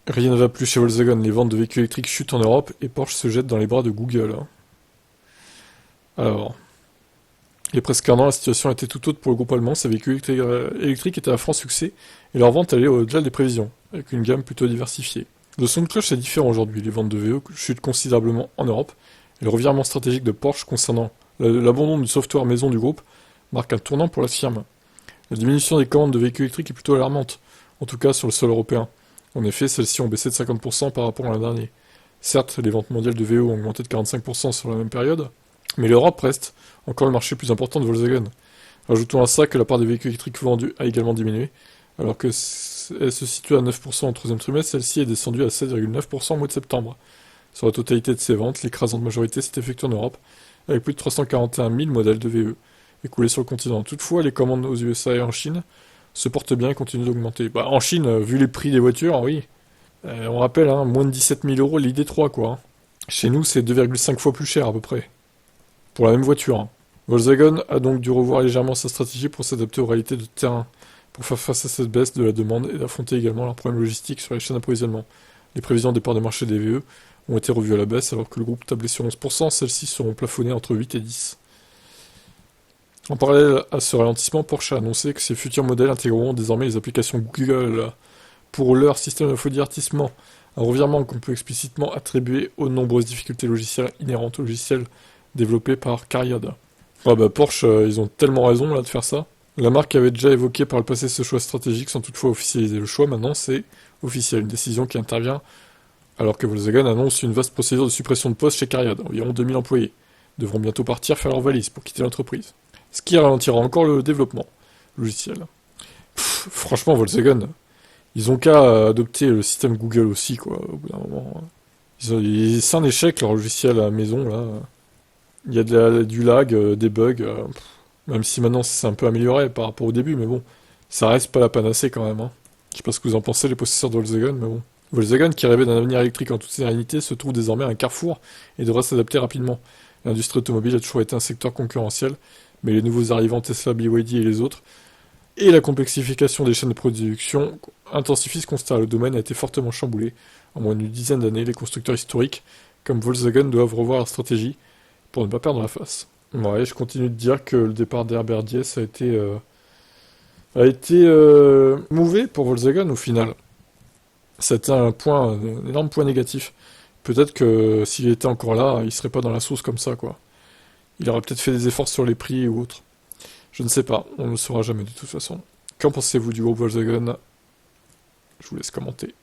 Rien ne va plus chez Volkswagen, les ventes de véhicules électriques chutent en Europe et Porsche se jette dans les bras de Google. Alors, il y a presque un an, la situation était tout autre pour le groupe allemand. Ses véhicules électriques étaient à franc succès et leur vente allait au-delà des prévisions, avec une gamme plutôt diversifiée. Le son de cloche est différent aujourd'hui. Les ventes de VE chutent considérablement en Europe et le revirement stratégique de Porsche concernant l'abandon du software maison du groupe marque un tournant pour la firme. La diminution des commandes de véhicules électriques est plutôt alarmante, en tout cas sur le sol européen. En effet, celles-ci ont baissé de 50% par rapport à l'an dernier. Certes, les ventes mondiales de VO ont augmenté de 45% sur la même période, mais l'Europe reste encore le marché le plus important de Volkswagen. Rajoutons à ça que la part des véhicules électriques vendus a également diminué, alors que elle se situe à 9% au troisième trimestre, celle-ci est descendue à 7,9% au mois de septembre. Sur la totalité de ces ventes, l'écrasante majorité s'est effectuée en Europe, avec plus de 341 000 modèles de VE écoulés sur le continent. Toutefois, les commandes aux USA et en Chine se portent bien et continuent d'augmenter. Bah, en Chine, vu les prix des voitures, oui. On rappelle, hein, moins de 17 000 euros l'ID3, quoi. Hein. Chez nous, c'est 2,5 fois plus cher, à peu près. Pour la même voiture. Hein. Volkswagen a donc dû revoir légèrement sa stratégie pour s'adapter aux réalités de terrain, pour faire face à cette baisse de la demande et d'affronter également leurs problèmes logistiques sur les chaînes d'approvisionnement. Les prévisions de départ des marchés des VE ont été revues à la baisse alors que le groupe tablait sur 11%, celles-ci seront plafonnées entre 8 et 10. En parallèle à ce ralentissement, Porsche a annoncé que ses futurs modèles intégreront désormais les applications Google pour leur système de divertissement, un revirement qu'on peut explicitement attribuer aux nombreuses difficultés logicielles inhérentes aux logiciels développés par Cariad. Ouais, bah Porsche, ils ont tellement raison là de faire ça. La marque avait déjà évoqué par le passé ce choix stratégique sans toutefois officialiser le choix. Maintenant, c'est officiel, une décision qui intervient alors que Volkswagen annonce une vaste procédure de suppression de postes chez Cariad. Environ 2000 employés devront bientôt partir faire leur valise pour quitter l'entreprise. Ce qui ralentira encore le développement logiciel. Franchement, Volkswagen, ils ont qu'à adopter le système Google aussi, quoi, au bout d'un moment. C'est un échec, leur logiciel à la maison, là. Il y a du lag, des bugs, même si maintenant c'est un peu amélioré par rapport au début, mais bon, ça reste pas la panacée quand même. Hein. Je sais pas ce que vous en pensez, les possesseurs de Volkswagen, mais bon. Volkswagen, qui rêvait d'un avenir électrique en toute sérénité, se trouve désormais à un carrefour et devra s'adapter rapidement. L'industrie automobile a toujours été un secteur concurrentiel, mais les nouveaux arrivants Tesla, BYD et les autres, et la complexification des chaînes de production intensifient ce constat. Le domaine a été fortement chamboulé. En moins d'une dizaine d'années, les constructeurs historiques, comme Volkswagen, doivent revoir leur stratégie pour ne pas perdre la face. Ouais, je continue de dire que le départ d'Herbert Diess a été mauvais pour Volkswagen au final. C'était un énorme point négatif. Peut-être que s'il était encore là, il serait pas dans la sauce comme ça, quoi. Il aurait peut-être fait des efforts sur les prix ou autre. Je ne sais pas, on ne le saura jamais de toute façon. Qu'en pensez-vous du groupe Volkswagen? Je vous laisse commenter.